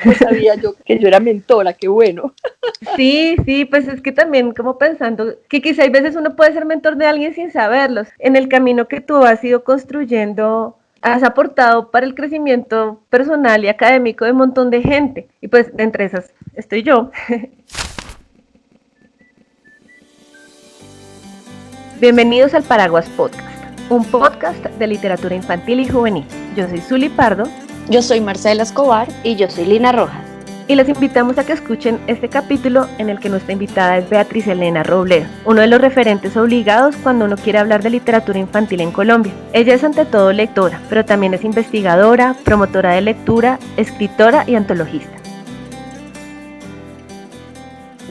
No sabía yo que yo era mentora, qué bueno. Sí, sí, pues es que también como pensando que quizá hay veces uno puede ser mentor de alguien sin saberlos. En el camino que tú has ido construyendo, has aportado para el crecimiento personal y académico de un montón de gente. Y pues entre esas estoy yo. Bienvenidos al Paraguas Podcast, un podcast de literatura infantil y juvenil. Yo soy Zuli Pardo. Yo soy Marcela Escobar. Y yo soy Lina Rojas. Y les invitamos a que escuchen este capítulo en el que nuestra invitada es Beatriz Elena Robledo, uno de los referentes obligados cuando uno quiere hablar de literatura infantil en Colombia. Ella es ante todo lectora, pero también es investigadora, promotora de lectura, escritora y antologista.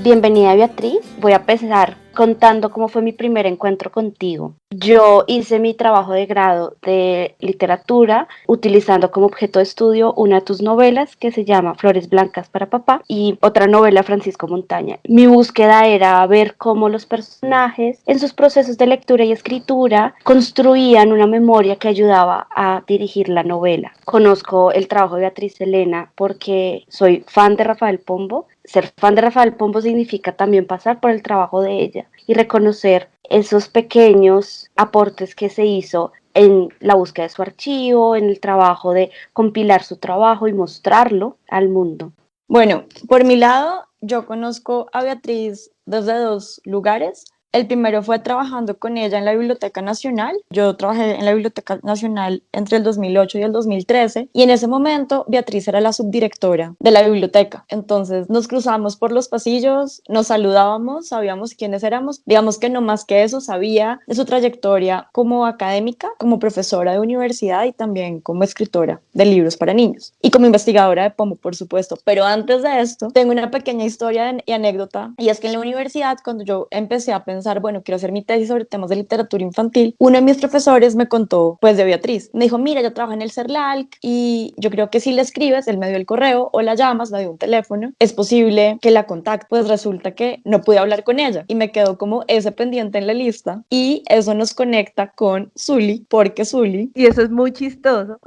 Bienvenida, Beatriz. Voy a empezar contando cómo fue mi primer encuentro contigo. Yo hice mi trabajo de grado de literatura utilizando como objeto de estudio una de tus novelas que se llama Flores Blancas para Papá y otra novela, Francisco Montaña. Mi búsqueda era ver cómo los personajes en sus procesos de lectura y escritura construían una memoria que ayudaba a dirigir la novela. Conozco el trabajo de Beatriz Elena porque soy fan de Rafael Pombo. Ser fan de Rafael Pombo significa también pasar por el trabajo de ella y reconocer esos pequeños aportes que se hizo en la búsqueda de su archivo, en el trabajo de compilar su trabajo y mostrarlo al mundo. Bueno, por mi lado, yo conozco a Beatriz desde dos lugares. El primero fue trabajando con ella en la Biblioteca Nacional. Yo trabajé en la Biblioteca Nacional entre el 2008 y el 2013 y en ese momento Beatriz era la subdirectora de la biblioteca. Entonces nos cruzamos por los pasillos, nos saludábamos, sabíamos quiénes éramos. Digamos que no más que eso, sabía de su trayectoria como académica, como profesora de universidad y también como escritora de libros para niños y como investigadora de Pombo, por supuesto. Pero antes de esto, tengo una pequeña historia y anécdota, y es que en la universidad, cuando yo empecé a pensar, bueno, quiero hacer mi tesis sobre temas de literatura infantil, uno de mis profesores me contó, pues, de Beatriz. Me dijo, mira, yo trabajo en el CERLALC y yo creo que si le escribes, él me dio el correo o la llamas, me dio un teléfono, es posible que la contacte. Pues resulta que no pude hablar con ella y me quedó como ese pendiente en la lista y eso nos conecta con Zuli, porque Zuli... Y eso es muy chistoso,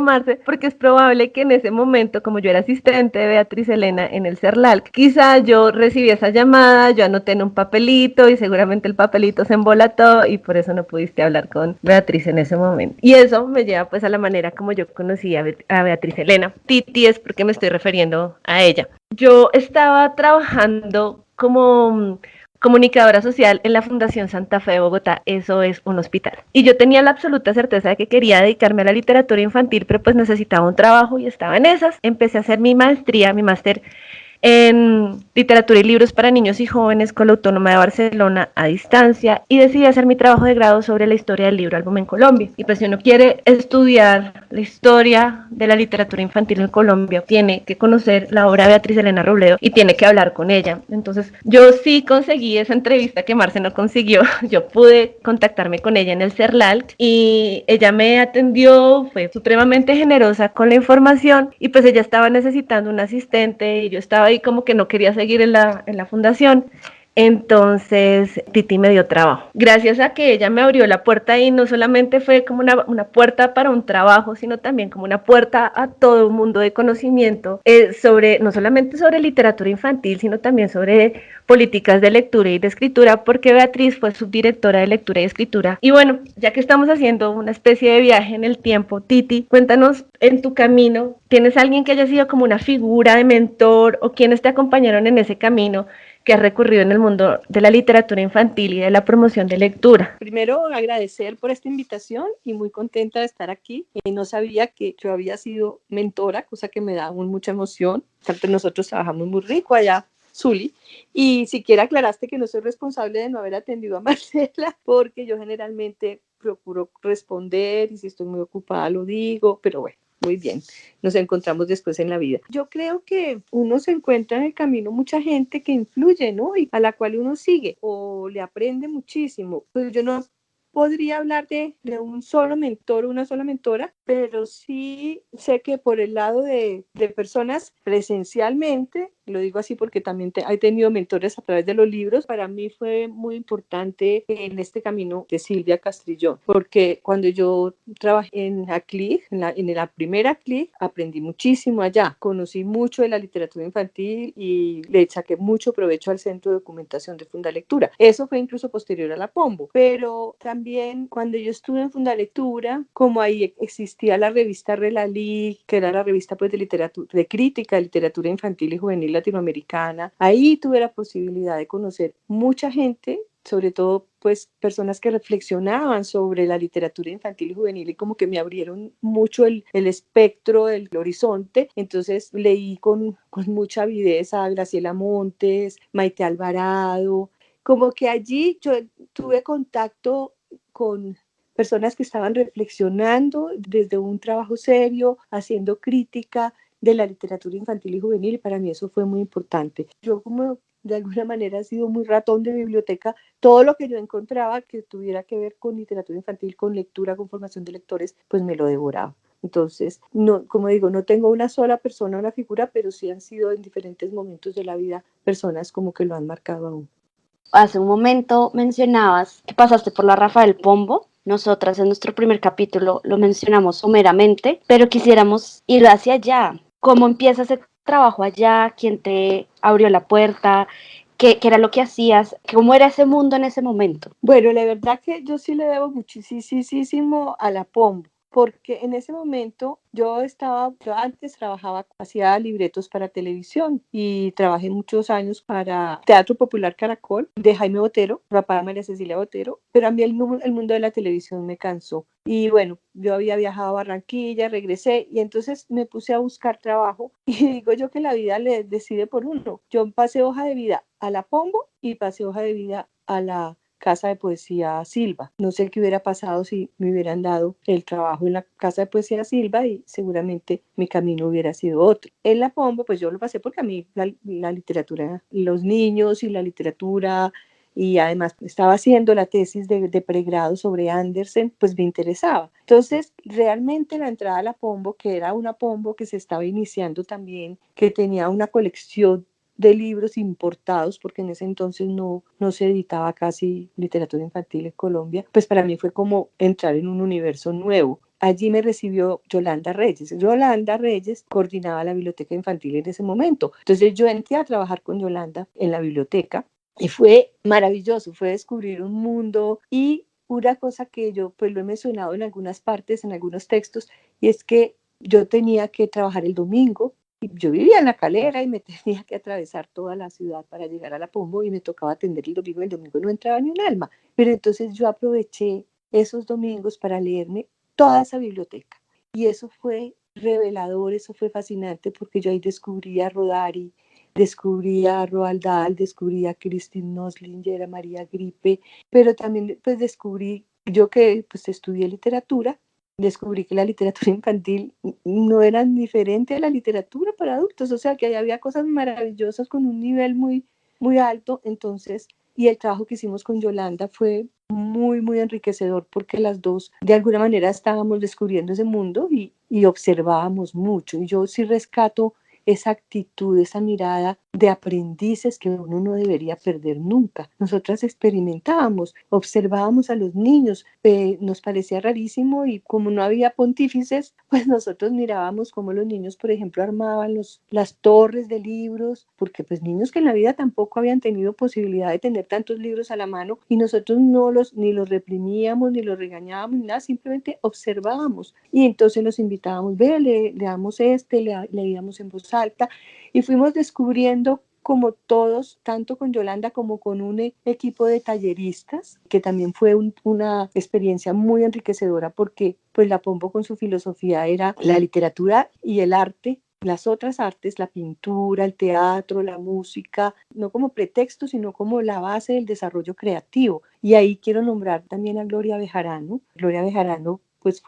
Marce, porque es probable que en ese momento, como yo era asistente de Beatriz Elena en el CERLALC, quizá yo recibí esa llamada, yo anoté en un papelito y seguramente el papelito se embolató y por eso no pudiste hablar con Beatriz en ese momento. Y eso me lleva pues a la manera como yo conocí a Beatriz Elena. Titi es porque me estoy refiriendo a ella. Yo estaba trabajando como comunicadora social en la Fundación Santa Fe de Bogotá, eso es un hospital. Y yo tenía la absoluta certeza de que quería dedicarme a la literatura infantil, pero pues necesitaba un trabajo y estaba en esas. Empecé a hacer mi maestría, mi máster en literatura y libros para niños y jóvenes con la Autónoma de Barcelona a distancia y decidí hacer mi trabajo de grado sobre la historia del libro álbum en Colombia. Y pues si uno quiere estudiar la historia de la literatura infantil en Colombia, tiene que conocer la obra de Beatriz Elena Robledo y tiene que hablar con ella. Entonces yo sí conseguí esa entrevista que Marce no consiguió. Yo pude contactarme con ella en el CERLALC y ella me atendió, fue supremamente generosa con la información y pues ella estaba necesitando un asistente y yo estaba ahí como que no quería seguir en la fundación. Entonces Titi me dio trabajo. Gracias a que ella me abrió la puerta y no solamente fue como una puerta para un trabajo, sino también como una puerta a todo un mundo de conocimiento sobre, no solamente sobre literatura infantil, sino también sobre políticas de lectura y de escritura, porque Beatriz fue subdirectora de lectura y escritura. Y bueno, ya que estamos haciendo una especie de viaje en el tiempo, Titi, cuéntanos en tu camino, ¿tienes alguien que haya sido como una figura de mentor o quienes te acompañaron en ese camino que has recorrido en el mundo de la literatura infantil y de la promoción de lectura? Primero, agradecer por esta invitación y muy contenta de estar aquí. No sabía que yo había sido mentora, cosa que me da mucha emoción. Tanto nosotros trabajamos muy rico allá, Zuli. Y siquiera aclaraste que no soy responsable de no haber atendido a Marcela, porque yo generalmente procuro responder y si estoy muy ocupada lo digo, pero bueno. Muy bien, nos encontramos después en la vida. Yo creo que uno se encuentra en el camino mucha gente que influye, ¿no? Y a la cual uno sigue o le aprende muchísimo. Pues yo no podría hablar de un solo mentor o una sola mentora, pero sí sé que por el lado de personas presencialmente, lo digo así porque también he tenido mentores a través de los libros, para mí fue muy importante en este camino de Silvia Castrillón, porque cuando yo trabajé en ACLIC, en la primera ACLIC, aprendí muchísimo allá, conocí mucho de la literatura infantil y le saqué mucho provecho al Centro de Documentación de Fundalectura. Eso fue incluso posterior a la Pombo, pero también cuando yo estuve en Fundalectura, como ahí existía la revista Relalic, que era la revista pues de literatura, de crítica de literatura infantil y juvenil latinoamericana, ahí tuve la posibilidad de conocer mucha gente, sobre todo pues personas que reflexionaban sobre la literatura infantil y juvenil y como que me abrieron mucho el espectro, el horizonte. Entonces leí con mucha avidez a Graciela Montes, Maite Alvarado, como que allí yo tuve contacto con personas que estaban reflexionando desde un trabajo serio, haciendo crítica de la literatura infantil y juvenil, y para mí eso fue muy importante. Yo como de alguna manera he sido muy ratón de biblioteca, todo lo que yo encontraba que tuviera que ver con literatura infantil, con lectura, con formación de lectores, pues me lo devoraba. Entonces, no, como digo, no tengo una sola persona, una figura, pero sí han sido en diferentes momentos de la vida personas como que lo han marcado aún. Hace un momento mencionabas que pasaste por la Rafael Pombo. Nosotras en nuestro primer capítulo lo mencionamos someramente, pero quisiéramos ir hacia allá. ¿Cómo empieza ese trabajo allá? ¿Quién te abrió la puerta? ¿Qué era lo que hacías? ¿Cómo era ese mundo en ese momento? Bueno, la verdad que yo sí le debo muchísimo a la Pombo, porque en ese momento yo antes trabajaba, hacía libretos para televisión y trabajé muchos años para Teatro Popular Caracol de Jaime Botero, papá de María Cecilia Botero, pero a mí el mundo de la televisión me cansó. Y bueno, yo había viajado a Barranquilla, regresé y entonces me puse a buscar trabajo y digo yo que la vida le decide por uno. Yo pasé hoja de vida a la Pombo y pasé hoja de vida a la Casa de Poesía Silva. No sé qué hubiera pasado si me hubieran dado el trabajo en la Casa de Poesía Silva y seguramente mi camino hubiera sido otro. En la Pombo, pues yo lo pasé porque a mí la literatura, los niños y la literatura, y además estaba haciendo la tesis de pregrado sobre Andersen, pues me interesaba. Entonces, realmente la entrada a la Pombo, que era una Pombo que se estaba iniciando también, que tenía una colección de libros importados, porque en ese entonces no se editaba casi literatura infantil en Colombia, pues para mí fue como entrar en un universo nuevo. Allí me recibió Yolanda Reyes. Yolanda Reyes coordinaba la biblioteca infantil en ese momento. Entonces yo entré a trabajar con Yolanda en la biblioteca y fue maravilloso, fue descubrir un mundo y una cosa que yo pues lo he mencionado en algunas partes, en algunos textos, y es que yo tenía que trabajar el domingo. Yo vivía en La Calera y me tenía que atravesar toda la ciudad para llegar a la Pombo y me tocaba atender el domingo no entraba ni un alma. Pero entonces yo aproveché esos domingos para leerme toda esa biblioteca. Y eso fue revelador, eso fue fascinante porque yo ahí descubrí a Rodari, descubrí a Roald Dahl, descubrí a Christine Noslinger, a María Gripe, pero también pues descubrí, yo que pues estudié literatura, descubrí que la literatura infantil no era diferente a la literatura para adultos, o sea que ahí había cosas maravillosas con un nivel muy alto, entonces, y el trabajo que hicimos con Yolanda fue muy enriquecedor porque las dos de alguna manera estábamos descubriendo ese mundo y observábamos mucho, y yo sí rescato esa actitud, esa mirada de aprendices que uno no debería perder nunca. Nosotras experimentábamos, observábamos a los niños, nos parecía rarísimo y como no había pontífices, pues nosotros mirábamos cómo los niños, por ejemplo, armaban las torres de libros, porque pues niños que en la vida tampoco habían tenido posibilidad de tener tantos libros a la mano y nosotros ni los reprimíamos, ni los regañábamos, ni nada, simplemente observábamos y entonces los invitábamos, leamos leíamos en voz alta y fuimos descubriendo como todos, tanto con Yolanda como con un equipo de talleristas, que también fue una experiencia muy enriquecedora porque pues la Pombo con su filosofía era la literatura y el arte, las otras artes, la pintura, el teatro, la música, no como pretexto, sino como la base del desarrollo creativo. Y ahí quiero nombrar también a Gloria Bejarano. Gloria Bejarano pues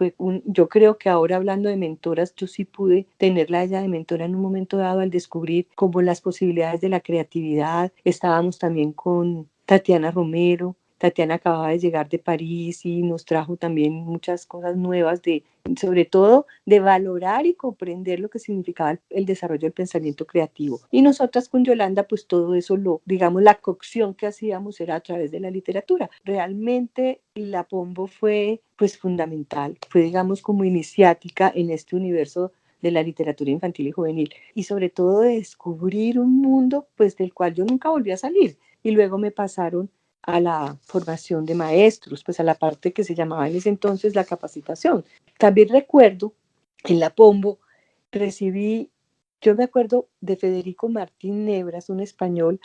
yo creo que ahora hablando de mentoras, yo sí pude tenerla ella de mentora en un momento dado al descubrir como las posibilidades de la creatividad. Estábamos también con Tatiana Romero, Tatiana acababa de llegar de París y nos trajo también muchas cosas nuevas sobre todo de valorar y comprender lo que significaba el desarrollo del pensamiento creativo. Y nosotras con Yolanda, pues todo eso digamos, la cocción que hacíamos era a través de la literatura. Realmente la Pombo fue pues fundamental, fue digamos como iniciática en este universo de la literatura infantil y juvenil, y sobre todo de descubrir un mundo pues del cual yo nunca volví a salir. Y luego me pasaron a la formación de maestros, pues a la parte que se llamaba en ese entonces la capacitación. También recuerdo en la Pombo yo me acuerdo de Federico Martín Nebras, un español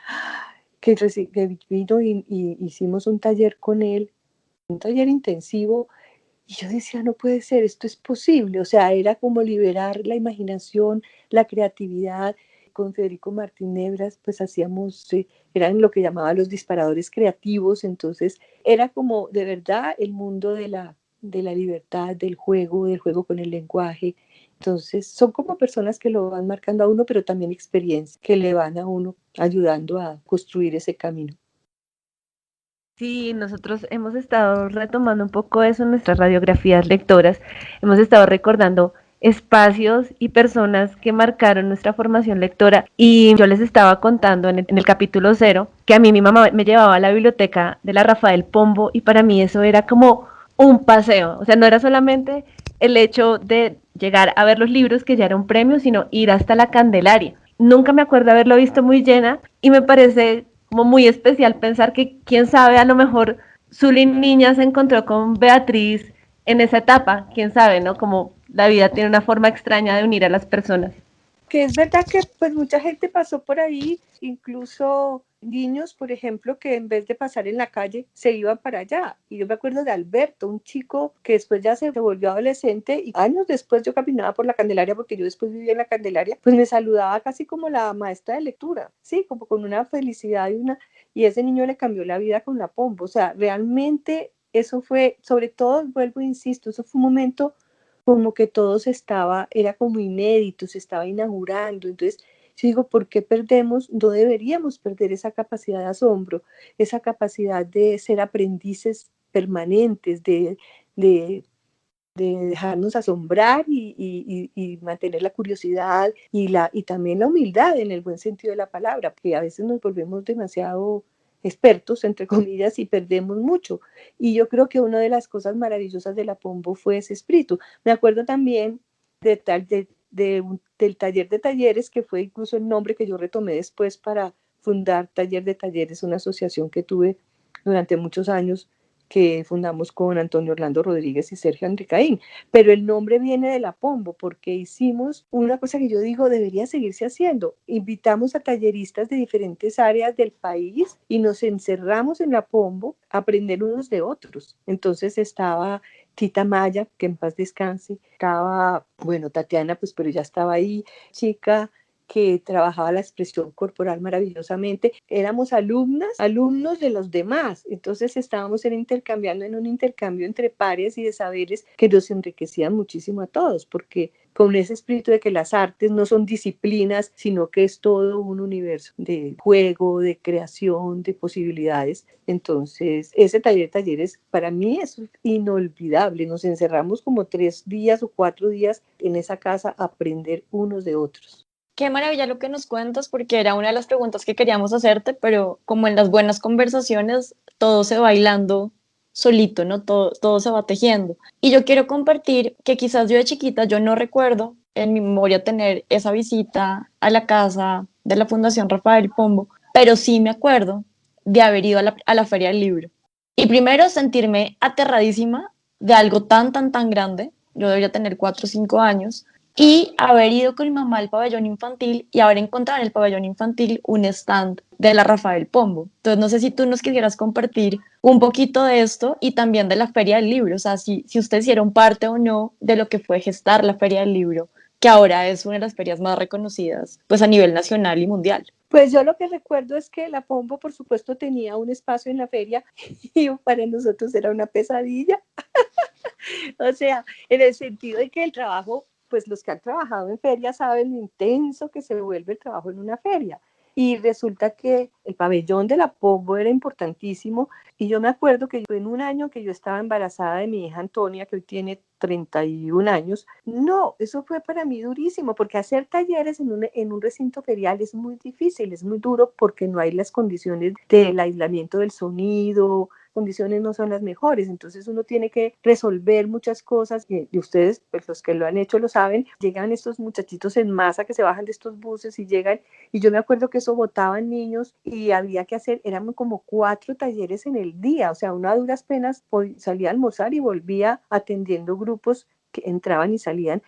que vino y hicimos un taller con él, un taller intensivo, y yo decía, no puede ser, esto es posible, o sea, era como liberar la imaginación, la creatividad. Con Federico Martín Nebras, pues hacíamos, eran lo que llamaba los disparadores creativos, entonces era como de verdad el mundo de la libertad, del juego con el lenguaje. Entonces son como personas que lo van marcando a uno, pero también experiencias que le van a uno ayudando a construir ese camino. Sí, nosotros hemos estado retomando un poco eso en nuestras radiografías lectoras. Hemos estado recordando espacios y personas que marcaron nuestra formación lectora. Y yo les estaba contando en el capítulo 0 que a mí mi mamá me llevaba a la biblioteca de la Rafael Pombo y para mí eso era como un paseo. O sea, no era solamente el hecho de llegar a ver los libros, que ya era un premio, sino ir hasta la Candelaria. Nunca me acuerdo haberlo visto muy llena y me parece como muy especial pensar que, quién sabe, a lo mejor Zully niña se encontró con Beatriz en esa etapa, quién sabe, ¿no? Como la vida tiene una forma extraña de unir a las personas. Que es verdad que pues mucha gente pasó por ahí, incluso niños, por ejemplo, que en vez de pasar en la calle se iban para allá. Y yo me acuerdo de Alberto, un chico que después ya se volvió adolescente y años después yo caminaba por la Candelaria, porque yo después vivía en la Candelaria, pues me saludaba casi como la maestra de lectura, sí, como con una felicidad y ese niño le cambió la vida con la Pombo. O sea, realmente eso fue, sobre todo, vuelvo e insisto, eso fue un momento como que era como inédito, se estaba inaugurando. Entonces, yo digo, ¿por qué perdemos? No deberíamos perder esa capacidad de asombro, esa capacidad de ser aprendices permanentes, de, de dejarnos asombrar y mantener la curiosidad y también la humildad en el buen sentido de la palabra, porque a veces nos volvemos demasiado expertos, entre comillas, y perdemos mucho. Y yo creo que una de las cosas maravillosas de la Pombo fue ese espíritu. Me acuerdo también del taller de talleres, que fue incluso el nombre que yo retomé después para fundar Taller de Talleres, una asociación que tuve durante muchos años, que fundamos con Antonio Orlando Rodríguez y Sergio Enricaín, pero el nombre viene de la Pombo porque hicimos una cosa que yo digo debería seguirse haciendo. Invitamos a talleristas de diferentes áreas del país y nos encerramos en la Pombo a aprender unos de otros. Entonces estaba Tita Maya, que en paz descanse, estaba, bueno, Tatiana, pues pero ya estaba ahí, chica que trabajaba la expresión corporal maravillosamente. Éramos alumnos de los demás, entonces estábamos intercambiando en un intercambio entre pares y de saberes que nos enriquecían muchísimo a todos, porque con ese espíritu de que las artes no son disciplinas, sino que es todo un universo de juego, de creación, de posibilidades. Entonces, ese taller de talleres para mí es inolvidable. Nos encerramos como 3 días o 4 días en esa casa a aprender unos de otros. Qué maravilla lo que nos cuentas, porque era una de las preguntas que queríamos hacerte, pero como en las buenas conversaciones, todo se va bailando solito, ¿no? Todo se va tejiendo. Y yo quiero compartir que quizás yo de chiquita, yo no recuerdo en mi memoria tener esa visita a la casa de la Fundación Rafael Pombo, pero sí me acuerdo de haber ido a la Feria del Libro. Y primero sentirme aterradísima de algo tan grande. Yo debería tener 4 o 5 años y haber ido con mi mamá al pabellón infantil y haber encontrado en el pabellón infantil un stand de la Rafael Pombo. Entonces, no sé si tú nos quisieras compartir un poquito de esto y también de la Feria del Libro, o sea, si ustedes hicieron parte o no de lo que fue gestar la Feria del Libro, que ahora es una de las ferias más reconocidas pues a nivel nacional y mundial. Pues yo lo que recuerdo es que la Pombo, por supuesto, tenía un espacio en la feria y para nosotros era una pesadilla. O sea, en el sentido de que el trabajo, pues los que han trabajado en feria saben lo intenso que se vuelve el trabajo en una feria. Y resulta que el pabellón de la Pombo era importantísimo y yo me acuerdo que en un año que yo estaba embarazada de mi hija Antonia, que hoy tiene 31 años, no, eso fue para mí durísimo, porque hacer talleres en un recinto ferial es muy difícil, es muy duro porque no hay las condiciones del aislamiento del sonido, condiciones no son las mejores, entonces uno tiene que resolver muchas cosas y ustedes, pues los que lo han hecho lo saben, llegan estos muchachitos en masa que se bajan de estos buses y llegan, y yo me acuerdo que eso botaban niños y había que hacer, eran como 4 talleres en el día, o sea, uno a duras penas salía a almorzar y volvía atendiendo grupos que entraban y salían.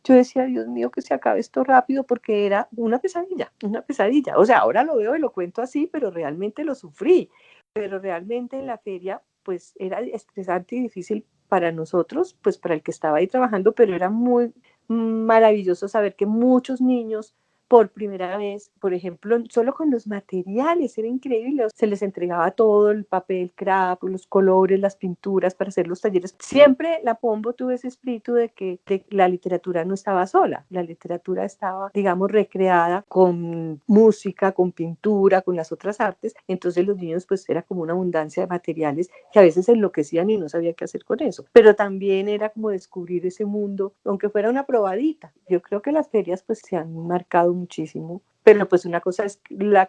Yo decía, Dios mío, que se acabe esto rápido porque era una pesadilla, una pesadilla. O sea, ahora lo veo y lo cuento así, pero realmente lo sufrí. Pero realmente en la feria, pues era estresante y difícil para nosotros, pues para el que estaba ahí trabajando, pero era muy maravilloso saber que muchos niños por primera vez, por ejemplo, solo con los materiales, era increíble, se les entregaba todo, el papel craft, los colores, las pinturas para hacer los talleres. Siempre la Pombo tuvo ese espíritu de que la literatura no estaba sola, la literatura estaba, digamos, recreada con música, con pintura, con las otras artes, entonces los niños pues era como una abundancia de materiales que a veces enloquecían y no sabía qué hacer con eso, pero también era como descubrir ese mundo, aunque fuera una probadita. Yo creo que las ferias pues se han marcado muchísimo, pero pues una cosa es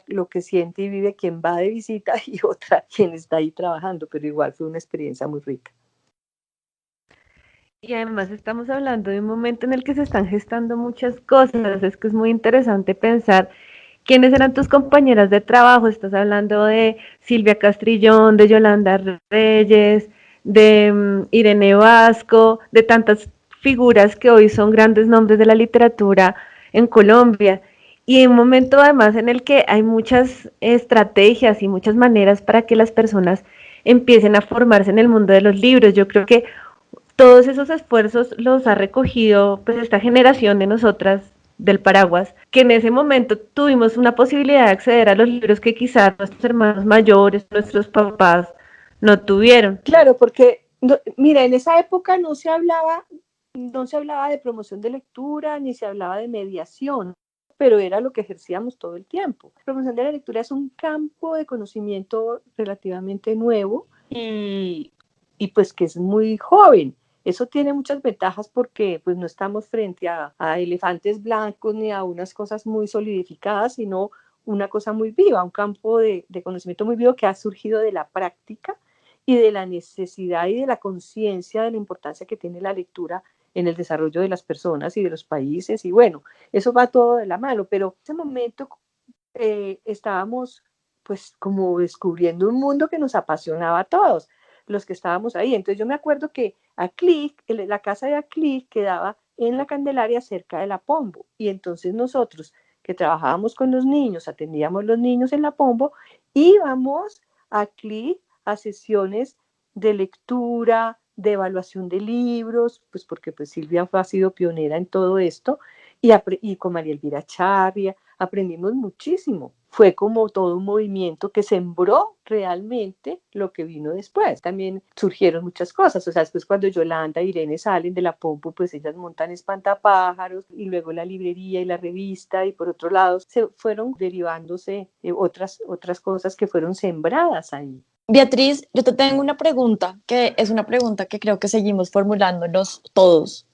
lo que siente y vive quien va de visita y otra quien está ahí trabajando, pero igual fue una experiencia muy rica. Y además estamos hablando de un momento en el que se están gestando muchas cosas, es que es muy interesante pensar quiénes eran tus compañeras de trabajo, estás hablando de Silvia Castrillón, de Yolanda Reyes, de Irene Vasco, de tantas figuras que hoy son grandes nombres de la literatura en Colombia. Y en un momento además en el que hay muchas estrategias y muchas maneras para que las personas empiecen a formarse en el mundo de los libros. Yo creo que todos esos esfuerzos los ha recogido pues esta generación de nosotras del paraguas, que en ese momento tuvimos una posibilidad de acceder a los libros que quizás nuestros hermanos mayores, nuestros papás no tuvieron. Claro, porque, no, mira, en esa época no se hablaba de promoción de lectura, ni se hablaba de mediación, pero era lo que ejercíamos todo el tiempo. La promoción de la lectura es un campo de conocimiento relativamente nuevo y pues que es muy joven. Eso tiene muchas ventajas porque pues no estamos frente a elefantes blancos ni a unas cosas muy solidificadas, sino una cosa muy viva, un campo de conocimiento muy vivo que ha surgido de la práctica y de la necesidad y de la conciencia de la importancia que tiene la lectura en el desarrollo de las personas y de los países. Y bueno, eso va todo de la mano, pero en ese momento estábamos pues como descubriendo un mundo que nos apasionaba a todos los que estábamos ahí. Entonces yo me acuerdo que la casa de Aclic quedaba en la Candelaria cerca de la Pombo y entonces nosotros que trabajábamos con los niños, atendíamos los niños en la Pombo, íbamos a Aclic a sesiones de lectura, de evaluación de libros, pues porque pues Silvia ha sido pionera en todo esto, y con María Elvira Charria, aprendimos muchísimo. Fue como todo un movimiento que sembró realmente lo que vino después. También surgieron muchas cosas, o sea, después cuando Yolanda e Irene salen de la Pompo, pues ellas montan Espantapájaros y luego la librería y la revista y por otro lado se fueron derivándose otras cosas que fueron sembradas ahí. Beatriz, yo te tengo una pregunta, que es una pregunta que creo que seguimos formulándonos todos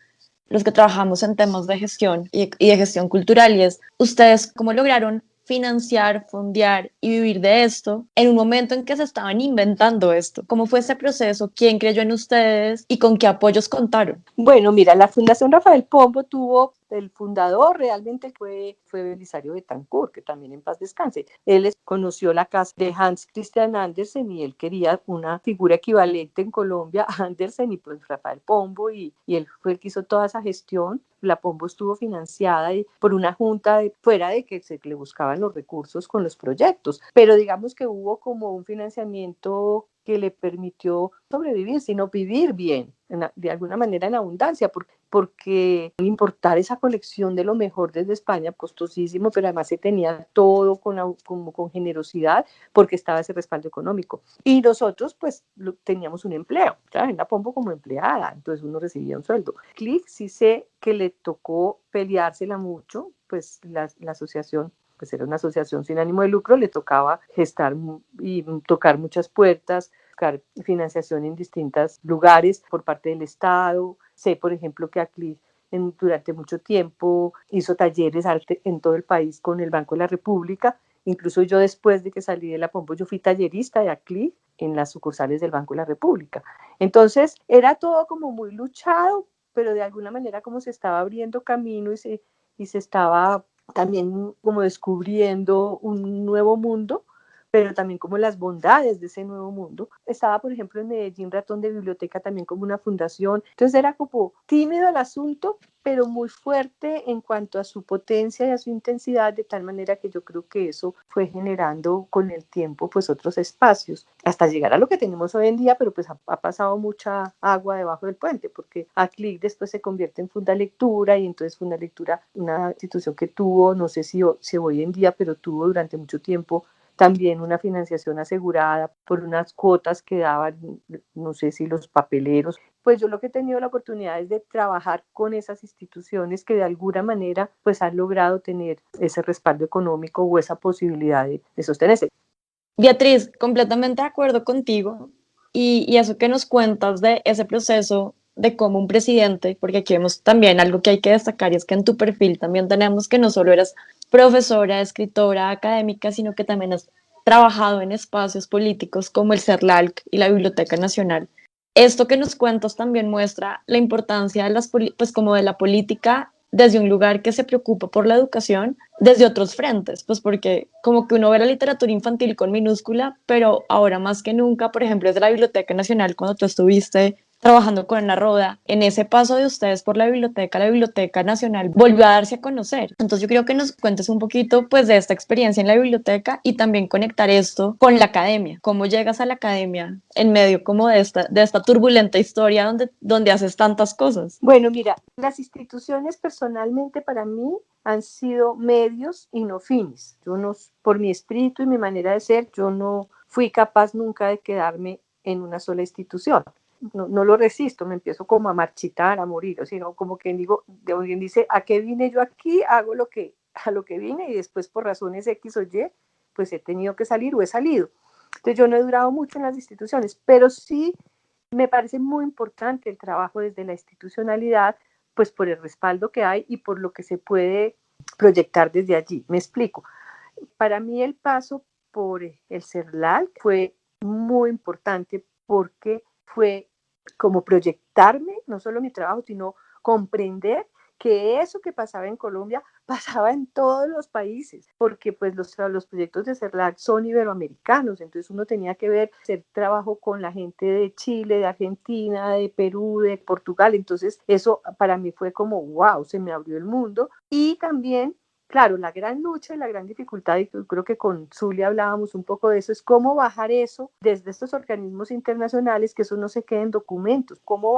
los que trabajamos en temas de gestión y de gestión cultural, y es, ¿ustedes cómo lograron financiar, fondear y vivir de esto en un momento en que se estaban inventando esto? ¿Cómo fue ese proceso? ¿Quién creyó en ustedes y con qué apoyos contaron? Bueno, mira, la Fundación Rafael Pombo tuvo, el fundador realmente fue Belisario Betancourt, que también en paz descanse. Él conoció la casa de Hans Christian Andersen y él quería una figura equivalente en Colombia a Andersen y pues Rafael Pombo y él fue el que hizo toda esa gestión. La Pombo estuvo financiada por una junta fuera de que se le buscaban los recursos con los proyectos, pero digamos que hubo como un financiamiento que le permitió sobrevivir, sino vivir bien, de alguna manera en abundancia, porque importar esa colección de lo mejor desde España, costosísimo, pero además se tenía todo como con generosidad, porque estaba ese respaldo económico. Y nosotros, pues, teníamos un empleo, ¿sabes? En la Pombo como empleada, entonces uno recibía un sueldo. Clic sí sé que le tocó peleársela mucho, pues la asociación pues era una asociación sin ánimo de lucro, le tocaba gestar y tocar muchas puertas, buscar financiación en distintos lugares por parte del Estado. Sé, por ejemplo, que ACLID durante mucho tiempo hizo talleres en todo el país con el Banco de la República. Incluso yo, después de que salí de la Pombo, yo fui tallerista de ACLID en las sucursales del Banco de la República. Entonces era todo como muy luchado, pero de alguna manera como se estaba abriendo camino y se estaba también como descubriendo un nuevo mundo, pero también como las bondades de ese nuevo mundo. Estaba, por ejemplo, en Medellín Ratón de Biblioteca también como una fundación. Entonces era como tímido el asunto, pero muy fuerte en cuanto a su potencia y a su intensidad, de tal manera que yo creo que eso fue generando con el tiempo pues otros espacios, hasta llegar a lo que tenemos hoy en día, pero pues ha pasado mucha agua debajo del puente, porque ACLIC después se convierte en Fundalectura, y entonces Fundalectura, una institución que tuvo, no sé si hoy en día, pero tuvo durante mucho tiempo también una financiación asegurada por unas cuotas que daban, no sé si los papeleros. Pues yo lo que he tenido la oportunidad es de trabajar con esas instituciones que de alguna manera pues han logrado tener ese respaldo económico o esa posibilidad de sostenerse. Beatriz, completamente de acuerdo contigo y eso que nos cuentas de ese proceso de cómo un presidente, porque aquí vemos también algo que hay que destacar y es que en tu perfil también tenemos que no solo eres profesora, escritora, académica, sino que también has trabajado en espacios políticos como el CERLALC y la Biblioteca Nacional. Esto que nos cuentas también muestra la importancia de pues como de la política desde un lugar que se preocupa por la educación, desde otros frentes, pues porque como que uno ve la literatura infantil con minúscula, pero ahora más que nunca, por ejemplo, desde la Biblioteca Nacional, cuando tú estuviste trabajando con Ana Roda, en ese paso de ustedes por la Biblioteca Nacional volvió a darse a conocer. Entonces yo creo que nos cuentes un poquito pues de esta experiencia en la biblioteca y también conectar esto con la academia. ¿Cómo llegas a la academia en medio como de esta turbulenta historia donde haces tantas cosas? Bueno, mira, las instituciones personalmente para mí han sido medios y no fines. Yo no, por mi espíritu y mi manera de ser, yo no fui capaz nunca de quedarme en una sola institución. No lo resisto, me empiezo como a marchitar, a morir, o sea, como que digo, de alguien dice, ¿a qué vine yo aquí? Hago a lo que vine, y después por razones X o Y, pues he tenido que salir o he salido. Entonces yo no he durado mucho en las instituciones, pero sí me parece muy importante el trabajo desde la institucionalidad, pues por el respaldo que hay y por lo que se puede proyectar desde allí. Me explico. Para mí el paso por el CERLAL fue muy importante porque fue como proyectarme, no solo mi trabajo, sino comprender que eso que pasaba en Colombia pasaba en todos los países, porque pues los proyectos de CERLAC son iberoamericanos, entonces uno tenía que hacer trabajo con la gente de Chile, de Argentina, de Perú, de Portugal, entonces eso para mí fue como wow, se me abrió el mundo. Y también, claro, la gran lucha y la gran dificultad, y creo que con Zulia hablábamos un poco de eso, es cómo bajar eso desde estos organismos internacionales, que eso no se quede en documentos. ¿Cómo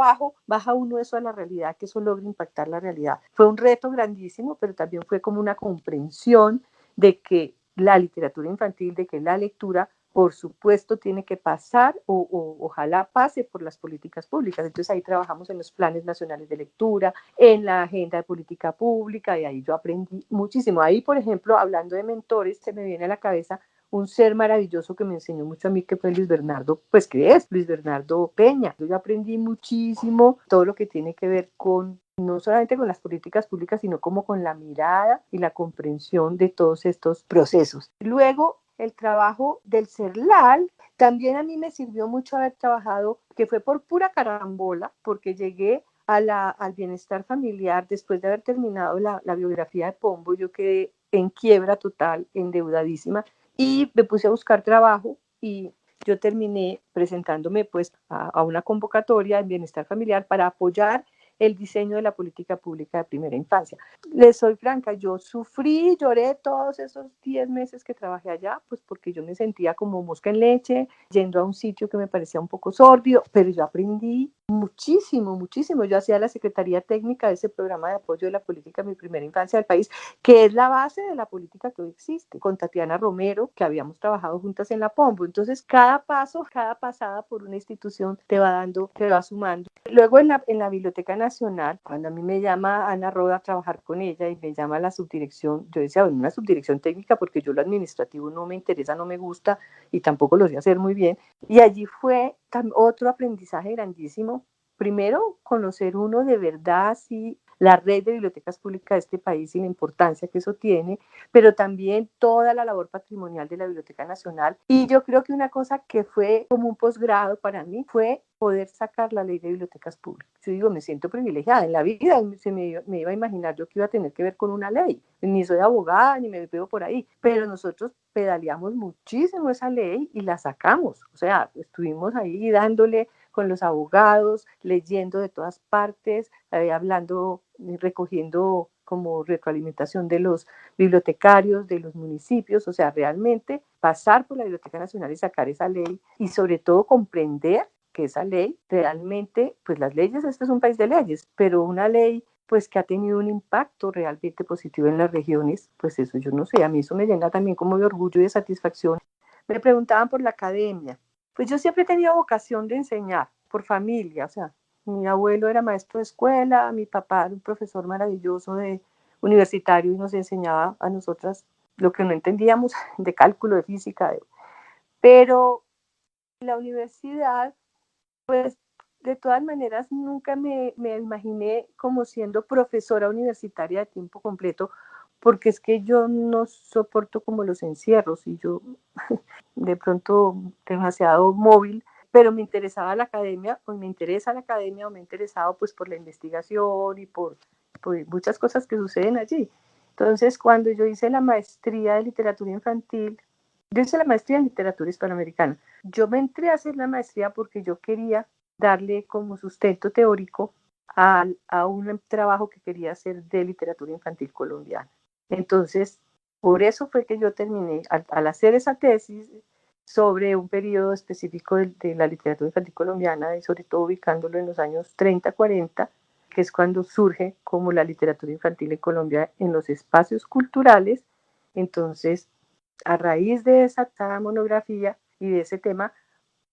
baja uno eso a la realidad, que eso logre impactar la realidad? Fue un reto grandísimo, pero también fue como una comprensión de que la literatura infantil, de que la lectura, por supuesto, tiene que pasar ojalá pase por las políticas públicas. Entonces ahí trabajamos en los planes nacionales de lectura, en la agenda de política pública, y ahí yo aprendí muchísimo. Ahí, por ejemplo, hablando de mentores, se me viene a la cabeza un ser maravilloso que me enseñó mucho a mí, que fue Luis Bernardo, pues que es Luis Bernardo Peña. Yo aprendí muchísimo todo lo que tiene que ver con no solamente con las políticas públicas, sino como con la mirada y la comprensión de todos estos procesos. Luego, el trabajo del CERLAL también a mí me sirvió mucho haber trabajado, que fue por pura carambola, porque llegué al bienestar familiar después de haber terminado la biografía de Pombo. Yo quedé en quiebra total, endeudadísima, y me puse a buscar trabajo, y yo terminé presentándome pues a una convocatoria en bienestar familiar para apoyar el diseño de la política pública de primera infancia. Les soy franca, yo sufrí, lloré todos esos 10 meses que trabajé allá, pues porque yo me sentía como mosca en leche, yendo a un sitio que me parecía un poco sórdido, pero yo aprendí Muchísimo, muchísimo. Yo hacía la Secretaría Técnica de ese programa de apoyo de la política de mi primera infancia del país, que es la base de la política que hoy existe, con Tatiana Romero, que habíamos trabajado juntas en la POMBO. Entonces, cada paso, cada pasada por una institución te va dando, te va sumando. Luego en la Biblioteca Nacional, cuando a mí me llama Ana Roda a trabajar con ella y me llama a la subdirección, yo decía, bueno, una subdirección técnica porque yo lo administrativo no me interesa, no me gusta y tampoco lo sé hacer muy bien. Y allí fue otro aprendizaje grandísimo. Primero, conocer uno de verdad sí, la red de bibliotecas públicas de este país y la importancia que eso tiene, pero también toda la labor patrimonial de la Biblioteca Nacional. Y yo creo que una cosa que fue como un posgrado para mí fue poder sacar la ley de bibliotecas públicas. Yo digo, me siento privilegiada. En la vida me iba a imaginar yo que iba a tener que ver con una ley. Ni soy abogada, ni me veo por ahí. Pero nosotros pedaleamos muchísimo esa ley y la sacamos. O sea, estuvimos ahí dándole con los abogados, leyendo de todas partes, hablando, recogiendo como retroalimentación de los bibliotecarios, de los municipios, o sea, realmente pasar por la Biblioteca Nacional y sacar esa ley y sobre todo comprender que esa ley realmente, pues las leyes, este es un país de leyes, pero una ley pues que ha tenido un impacto realmente positivo en las regiones, pues eso yo no sé, a mí eso me llena también como de orgullo y de satisfacción. Me preguntaban por la academia, pues yo siempre he tenido vocación de enseñar, por familia, o sea, mi abuelo era maestro de escuela, mi papá era un profesor maravilloso de universitario y nos enseñaba a nosotras lo que no entendíamos de cálculo, de física, pero la universidad, pues de todas maneras nunca me imaginé como siendo profesora universitaria de tiempo completo, porque es que yo no soporto como los encierros y yo de pronto demasiado móvil, pero me interesaba la academia, o me interesa la academia, o me he interesado pues por la investigación y por muchas cosas que suceden allí. Entonces, cuando yo hice la maestría de literatura infantil, yo hice la maestría en literatura hispanoamericana. Yo me entré a hacer la maestría porque yo quería darle como sustento teórico a un trabajo que quería hacer de literatura infantil colombiana. Entonces, por eso fue que yo terminé, al hacer esa tesis sobre un periodo específico de la literatura infantil colombiana y sobre todo ubicándolo en los años 30, 40, que es cuando surge como la literatura infantil en Colombia en los espacios culturales. Entonces, a raíz de esa monografía y de ese tema,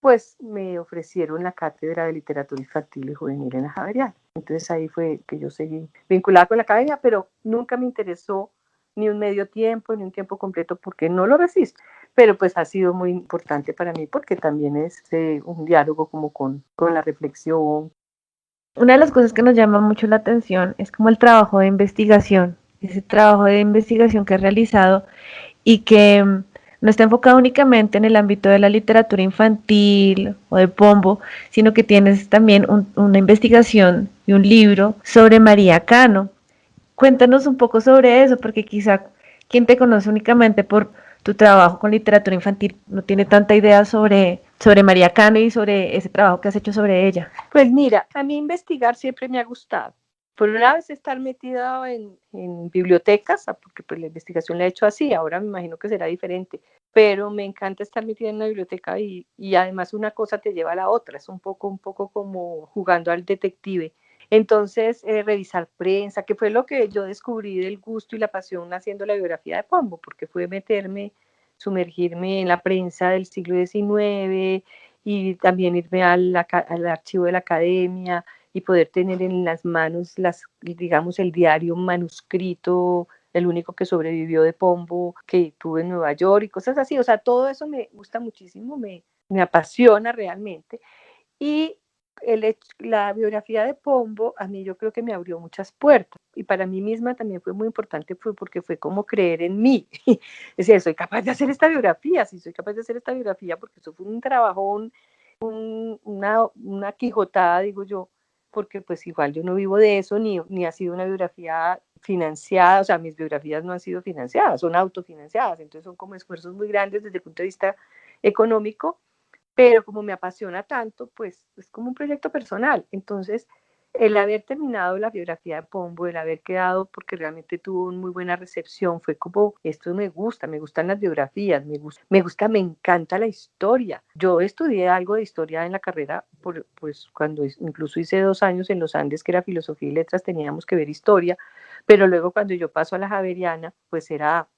pues me ofrecieron la cátedra de literatura infantil y juvenil en la Javeriana. Entonces ahí fue que yo seguí vinculada con la academia, pero nunca me interesó ni un medio tiempo, ni un tiempo completo, porque no lo resisto. Pero pues ha sido muy importante para mí porque también es un diálogo como con la reflexión. Una de las cosas que nos llama mucho la atención es como el trabajo de investigación, ese trabajo de investigación que has realizado y que no está enfocado únicamente en el ámbito de la literatura infantil o de Pombo, sino que tienes también una investigación y un libro sobre María Cano. Cuéntanos un poco sobre eso, porque quizá quien te conoce únicamente por tu trabajo con literatura infantil no tiene tanta idea sobre María Cano y sobre ese trabajo que has hecho sobre ella. Pues mira, a mí investigar siempre me ha gustado. Por una vez estar metida en bibliotecas, porque pues la investigación la he hecho así, ahora me imagino que será diferente, pero me encanta estar metida en una biblioteca y además una cosa te lleva a la otra, es un poco como jugando al detective. Entonces, revisar prensa, que fue lo que yo descubrí del gusto y la pasión haciendo la biografía de Pombo, porque fue meterme, sumergirme en la prensa del siglo XIX y también irme al archivo de la academia y poder tener en las manos, digamos, el diario manuscrito, el único que sobrevivió de Pombo, que tuve en Nueva York y cosas así. O sea, todo eso me gusta muchísimo, me apasiona realmente. Y la biografía de Pombo a mí yo creo que me abrió muchas puertas y para mí misma también fue muy importante porque fue como creer en mí. Es decir, soy capaz de hacer esta biografía, sí soy capaz de hacer esta biografía porque eso fue un trabajón, una quijotada, digo yo, porque pues igual yo no vivo de eso, ni ha sido una biografía financiada, o sea, mis biografías no han sido financiadas, son autofinanciadas, entonces son como esfuerzos muy grandes desde el punto de vista económico, pero como me apasiona tanto, pues es como un proyecto personal. Entonces, El haber terminado la biografía de Pombo, el haber quedado, porque realmente tuvo una muy buena recepción, fue como, esto me gusta, me gustan las biografías, me encanta la historia. Yo estudié algo de historia en la carrera, pues cuando incluso hice 2 años en los Andes, que era filosofía y letras, teníamos que ver historia, pero luego cuando yo paso a la Javeriana, pues era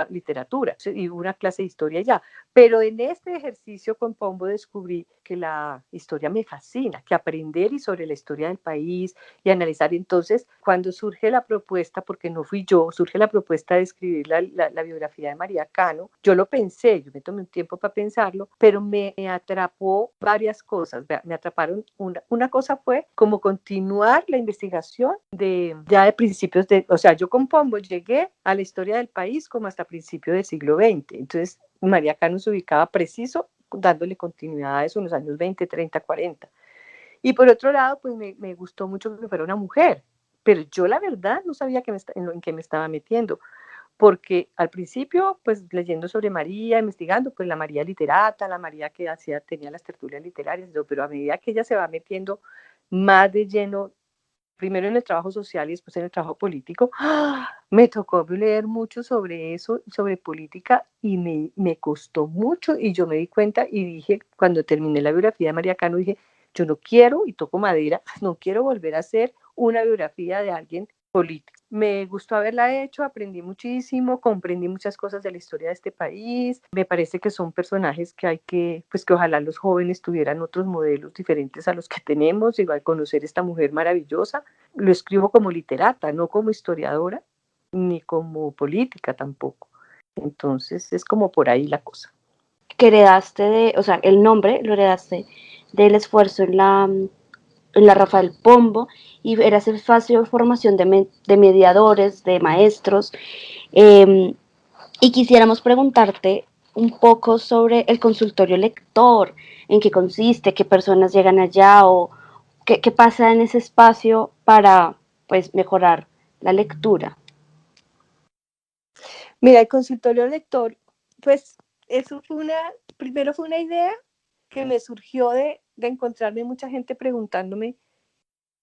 literatura, y una clase de historia ya. Pero en este ejercicio con Pombo descubrí que la historia me fascina, que aprender y sobre la historia del país y analizar. Entonces, cuando surge la propuesta, porque no fui yo, surge la propuesta de escribir la biografía de María Cano, yo lo pensé, yo me tomé un tiempo para pensarlo, pero me atrapó varias cosas. Me atraparon, una cosa fue como continuar la investigación ya de principios o sea, yo con Pombo llegué a la historia del país como hasta principios del siglo XX. Entonces, María Cano se ubicaba preciso dándole continuidad a eso en los años 20, 30, 40. Y por otro lado, pues me gustó mucho que fuera una mujer, pero yo la verdad no sabía en qué me estaba metiendo, porque al principio, pues leyendo sobre María, investigando, pues la María literata, la María que tenía las tertulias literarias, pero a medida que ella se va metiendo más de lleno, primero en el trabajo social y después en el trabajo político, me tocó leer mucho sobre eso, sobre política, y me costó mucho, y yo me di cuenta y dije, cuando terminé la biografía de María Cano, dije, yo no quiero, y toco madera, no quiero volver a hacer una biografía de alguien político. Me gustó haberla hecho, aprendí muchísimo, comprendí muchas cosas de la historia de este país. Me parece que son personajes que hay pues que ojalá los jóvenes tuvieran otros modelos diferentes a los que tenemos, igual conocer esta mujer maravillosa. Lo escribo como literata, no como historiadora, ni como política tampoco. Entonces es como por ahí la cosa. Que heredaste o sea, el nombre lo heredaste del esfuerzo en la Rafael Pombo, y era ese espacio de formación de mediadores, de maestros, eh, y quisiéramos preguntarte un poco sobre el consultorio lector, en qué consiste, qué personas llegan allá o qué pasa en ese espacio para pues mejorar la lectura. Mira, el consultorio lector, pues eso primero fue una idea que me surgió de encontrarme mucha gente preguntándome,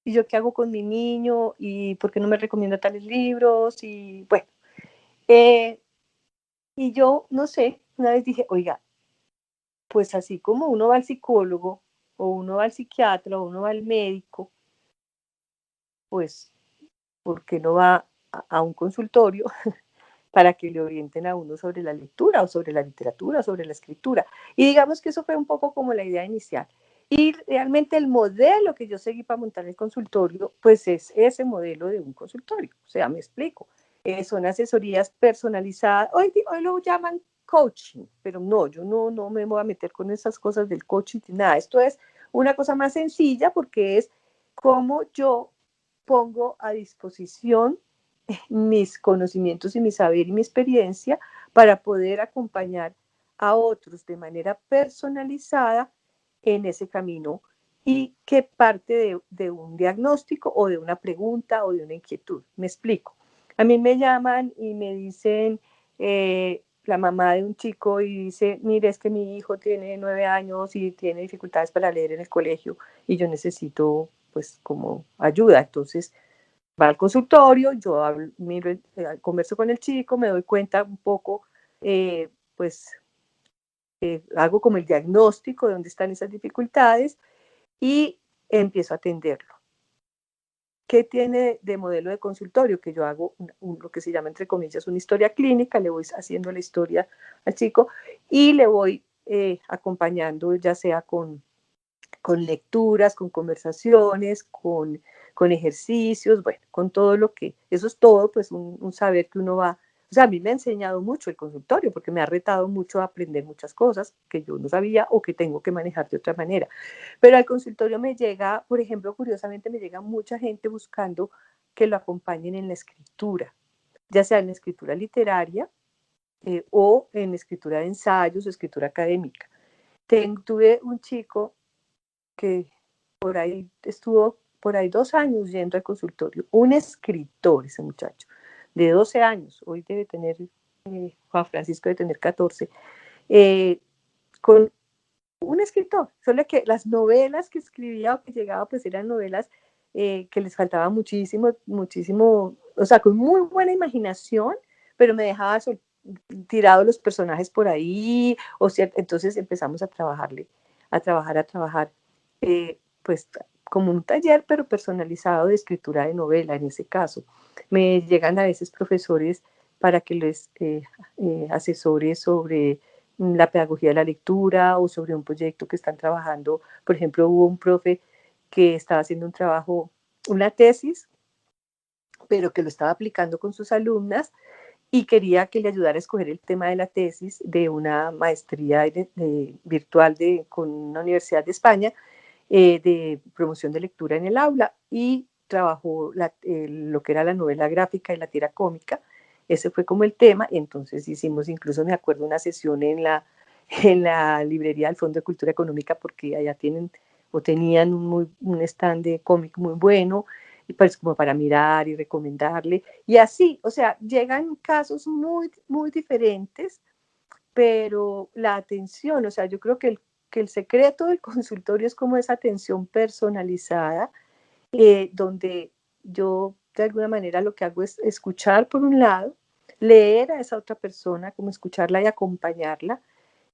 ¿y yo qué hago con mi niño? ¿Y por qué no me recomienda tales libros? Y bueno, y yo, no sé, una vez dije, oiga, pues así como uno va al psicólogo, o uno va al psiquiatra, o uno va al médico, pues, ¿por qué no va a un consultorio para que le orienten a uno sobre la lectura, o sobre la literatura, sobre la escritura? Y digamos que eso fue un poco como la idea inicial. Y realmente el modelo que yo seguí para montar el consultorio, pues es ese modelo de un consultorio. O sea, me explico. Son asesorías personalizadas. Hoy lo llaman coaching, pero no, yo no me voy a meter con esas cosas del coaching ni nada. Esto es una cosa más sencilla, porque es como yo pongo a disposición mis conocimientos y mi saber y mi experiencia para poder acompañar a otros de manera personalizada en ese camino, y que parte de un diagnóstico o de una pregunta o de una inquietud. Me explico. A mí me llaman y me dicen, la mamá de un chico, y dice, mire, es que mi hijo tiene 9 años y tiene dificultades para leer en el colegio y yo necesito pues como ayuda. Entonces va al consultorio, yo converso con el chico, me doy cuenta un poco, pues hago como el diagnóstico de dónde están esas dificultades y empiezo a atenderlo. ¿Qué tiene de modelo de consultorio? Que yo hago lo que se llama, entre comillas, una historia clínica, le voy haciendo la historia al chico y le voy acompañando, ya sea con lecturas, con conversaciones, con ejercicios, bueno, con todo eso es todo, pues un saber que uno va, o sea, a mí me ha enseñado mucho el consultorio, porque me ha retado mucho a aprender muchas cosas que yo no sabía o que tengo que manejar de otra manera. Pero al consultorio me llega, por ejemplo, curiosamente me llega mucha gente buscando que lo acompañen en la escritura, ya sea en la escritura literaria, o en escritura de ensayos o escritura académica. Tuve un chico que por ahí estuvo por ahí 2 años yendo al consultorio, un escritor, ese muchacho, de 12 años, hoy debe tener, Juan Francisco debe tener 14, con un escritor, solo que las novelas que escribía o que llegaba pues eran novelas que les faltaba muchísimo, muchísimo, o sea, con muy buena imaginación, pero me dejaba tirados los personajes por ahí, o sea, entonces empezamos a trabajarle, a trabajar, pues como un taller, pero personalizado de escritura de novela en ese caso. Me llegan a veces profesores para que les asesore sobre la pedagogía de la lectura o sobre un proyecto que están trabajando. Por ejemplo, hubo un profe que estaba haciendo un trabajo, una tesis, pero que lo estaba aplicando con sus alumnas y quería que le ayudara a escoger el tema de la tesis de una maestría virtual con una universidad de España de promoción de lectura en el aula y trabajó lo que era la novela gráfica y la tira cómica. Ese fue como el tema, entonces hicimos incluso, me acuerdo, una sesión en la librería del Fondo de Cultura Económica porque allá tienen o tenían un stand de cómic muy bueno, y pues como para mirar y recomendarle. Y así, o sea, llegan casos muy, muy diferentes, pero la atención, o sea, yo creo que el secreto del consultorio es como esa atención personalizada, donde yo de alguna manera lo que hago es escuchar por un lado, leer a esa otra persona, como escucharla y acompañarla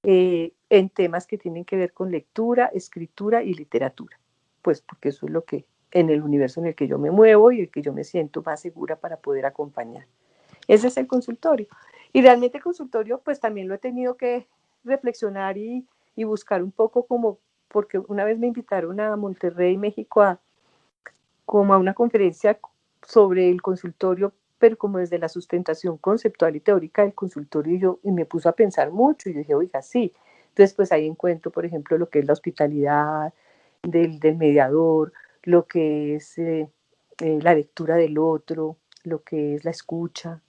en temas que tienen que ver con lectura, escritura y literatura, pues porque eso es lo que en el universo en el que yo me muevo y el que yo me siento más segura para poder acompañar. Ese es el consultorio. Y realmente el consultorio pues también lo he tenido que reflexionar y buscar un poco como, porque una vez me invitaron a Monterrey, México, como a una conferencia sobre el consultorio, pero como desde la sustentación conceptual y teórica del consultorio, y me puso a pensar mucho, y yo dije, oiga, sí. Entonces, pues ahí encuentro, por ejemplo, lo que es la hospitalidad del mediador, lo que es la lectura del otro, lo que es la escucha,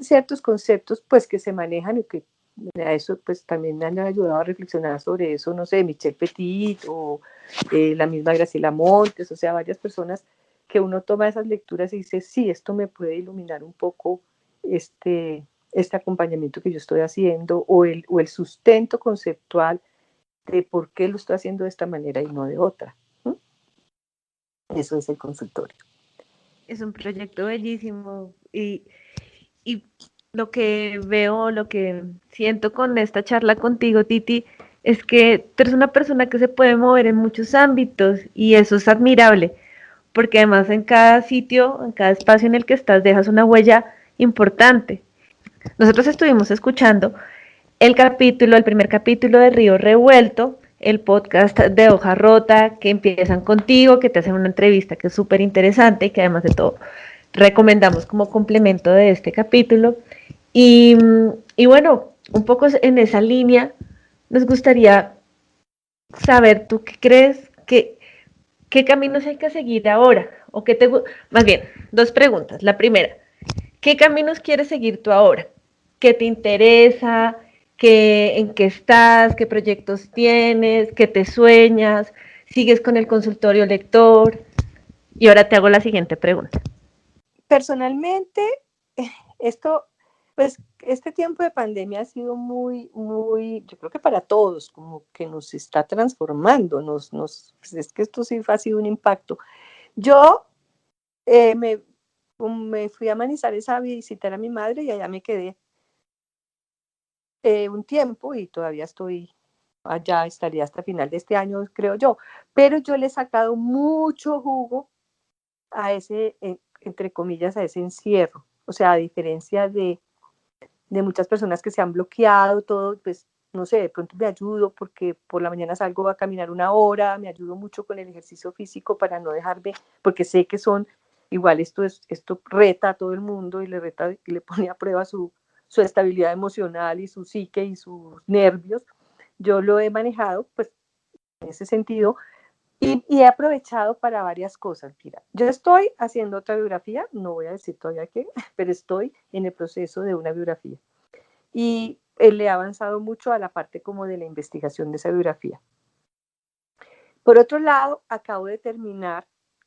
ciertos conceptos pues que se manejan y que a eso pues también me han ayudado a reflexionar sobre eso, no sé, Michel Petit o la misma Graciela Montes, o sea, varias personas que uno toma esas lecturas y dice, sí, esto me puede iluminar un poco este acompañamiento que yo estoy haciendo o el sustento conceptual de por qué lo estoy haciendo de esta manera y no de otra. ¿Mm? Eso es el consultorio. Es un proyecto bellísimo y lo que veo, lo que siento con esta charla contigo, Titi, es que tú eres una persona que se puede mover en muchos ámbitos y eso es admirable, porque además en cada sitio, en cada espacio en el que estás, dejas una huella importante. Nosotros estuvimos escuchando el primer capítulo de Río Revuelto, el podcast de Hoja Rota, que empiezan contigo, que te hacen una entrevista que es súper interesante y que además de todo recomendamos como complemento de este capítulo. Y bueno, un poco en esa línea, nos gustaría saber, ¿tú qué crees? ¿Qué caminos hay que seguir ahora? O qué más bien, dos preguntas. La primera, ¿qué caminos quieres seguir tú ahora? ¿Qué te interesa? ¿En qué estás? ¿Qué proyectos tienes? ¿Qué te sueñas? ¿Sigues con el consultorio lector? Y ahora te hago la siguiente pregunta. Personalmente, esto, pues este tiempo de pandemia ha sido muy, muy, yo creo que para todos, como que nos está transformando, pues es que esto sí ha sido un impacto. Yo me fui a Manizales a visitar a mi madre y allá me quedé un tiempo y todavía estoy allá, estaría hasta final de este año, creo yo, pero yo le he sacado mucho jugo a ese, entre comillas, a ese encierro. O sea, a diferencia de muchas personas que se han bloqueado todo, pues no sé, de pronto me ayudo porque por la mañana salgo a caminar una hora, me ayudo mucho con el ejercicio físico para no dejarme, porque sé que igual esto reta a todo el mundo y le reta y le pone a prueba su estabilidad emocional y su psique y sus nervios. Yo lo he manejado, pues en ese sentido, y he aprovechado para varias cosas. Mira, yo estoy haciendo otra biografía, no voy a decir todavía qué, pero estoy en el proceso de una biografía. Y le he avanzado mucho a la parte como de la investigación de esa biografía. Por otro lado, acabo de terminar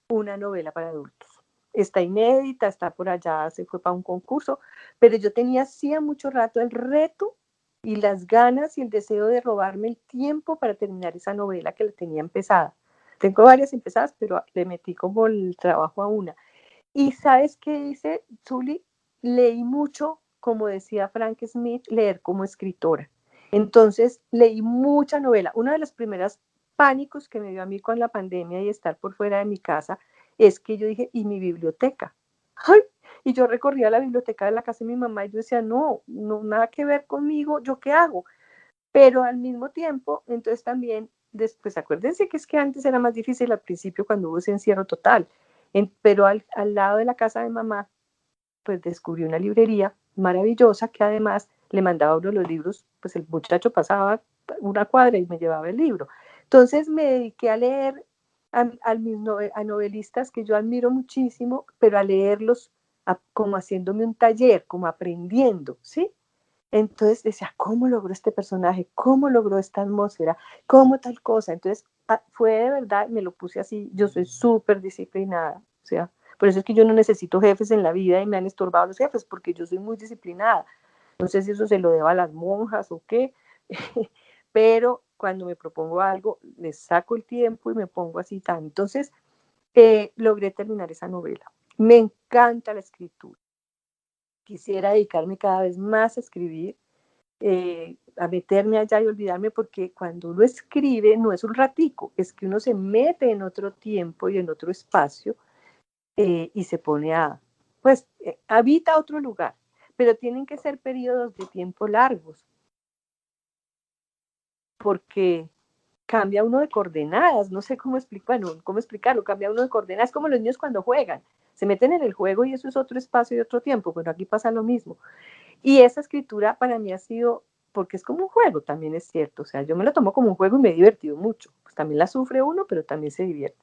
una novela para adultos. Está inédita, está por allá, se fue para un concurso, pero yo tenía hacía mucho rato el reto y las ganas y el deseo de robarme el tiempo para terminar esa novela que la tenía empezada. Tengo varias empezadas, pero le metí como el trabajo a una. Y ¿sabes qué hice, Zuli? Leí mucho, como decía Frank Smith, leer como escritora. Entonces leí mucha novela. Una de las primeras pánicos que me dio a mí con la pandemia y estar por fuera de mi casa es que yo dije, ¿y mi biblioteca? ¡Ay! Y yo recorría la biblioteca de la casa de mi mamá y yo decía, no, no, nada que ver conmigo, ¿yo qué hago? Pero al mismo tiempo, entonces también, después acuérdense que es que antes era más difícil al principio cuando hubo ese encierro total, pero al lado de la casa de mamá, pues descubrí una librería maravillosa que además le mandaba uno los libros, pues el muchacho pasaba una cuadra y me llevaba el libro. Entonces me dediqué a leer a novelistas que yo admiro muchísimo, pero a leerlos como haciéndome un taller, como aprendiendo, ¿sí? Entonces decía, ¿cómo logró este personaje? ¿Cómo logró esta atmósfera? ¿Cómo tal cosa? Entonces fue de verdad, me lo puse así, yo soy súper disciplinada, o sea, por eso es que yo no necesito jefes en la vida y me han estorbado los jefes, porque yo soy muy disciplinada. No sé si eso se lo debo a las monjas o qué, pero cuando me propongo algo, le saco el tiempo y me pongo así tan. Entonces, logré terminar esa novela. Me encanta la escritura. Quisiera dedicarme cada vez más a escribir, a meterme allá y olvidarme, porque cuando uno escribe no es un ratico, es que uno se mete en otro tiempo y en otro espacio y se pone pues, habita otro lugar, pero tienen que ser periodos de tiempo largos, porque cambia uno de coordenadas, no sé cómo bueno, cómo explicarlo, cambia uno de coordenadas, como los niños cuando juegan, se meten en el juego y eso es otro espacio y otro tiempo, pero aquí pasa lo mismo. Y esa escritura para mí ha sido, porque es como un juego, también es cierto, o sea, yo me lo tomo como un juego y me he divertido mucho, pues también la sufre uno, pero también se divierte.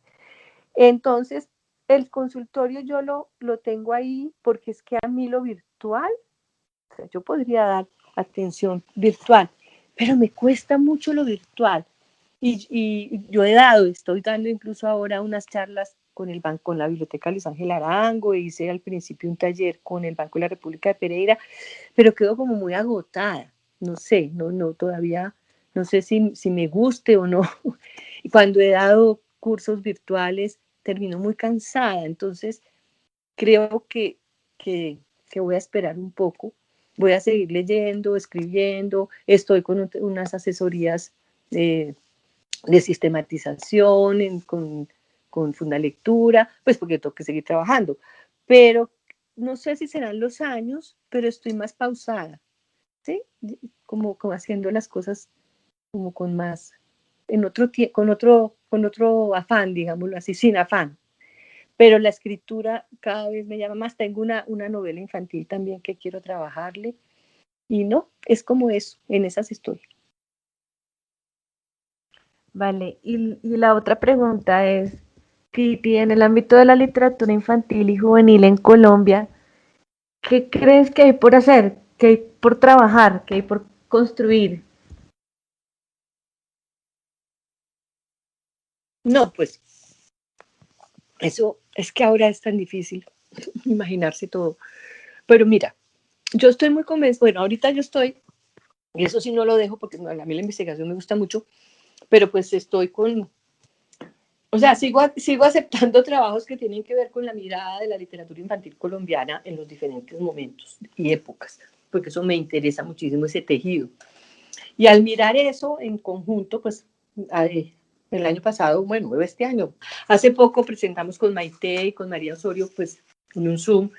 Entonces, el consultorio yo lo tengo ahí porque es que a mí lo virtual, o sea, yo podría dar atención virtual, pero me cuesta mucho lo virtual. Y yo estoy dando incluso ahora unas charlas con el banco, con la Biblioteca Luis Ángel Arango, e hice al principio un taller con el Banco de la República de Pereira, pero quedo como muy agotada, no sé, no, todavía, no sé si me guste o no. Y cuando he dado cursos virtuales, termino muy cansada, entonces creo que voy a esperar un poco, voy a seguir leyendo, escribiendo, estoy con unas asesorías de sistematización con Fundalectura, pues porque tengo que seguir trabajando, pero no sé si serán los años, pero estoy más pausada, ¿sí? Como haciendo las cosas como con más, con otro afán, digámoslo así, sin afán. Pero la escritura cada vez me llama más. Tengo una novela infantil también que quiero trabajarle. Y no, es como eso, en esas estoy. Vale, y la otra pregunta es, Kitty, en el ámbito de la literatura infantil y juvenil en Colombia, ¿qué crees que hay por hacer? ¿Qué hay por trabajar? ¿Qué hay por construir? No, pues eso es que ahora es tan difícil imaginarse todo. Pero mira, yo estoy muy convencida, bueno, ahorita yo estoy, y eso sí no lo dejo porque a mí la investigación me gusta mucho, pero pues estoy o sea, sigo aceptando trabajos que tienen que ver con la mirada de la literatura infantil colombiana en los diferentes momentos y épocas, porque eso me interesa muchísimo, ese tejido. Y al mirar eso en conjunto, pues el año pasado, bueno, este año, hace poco presentamos con Maite y con María Osorio, pues en un Zoom,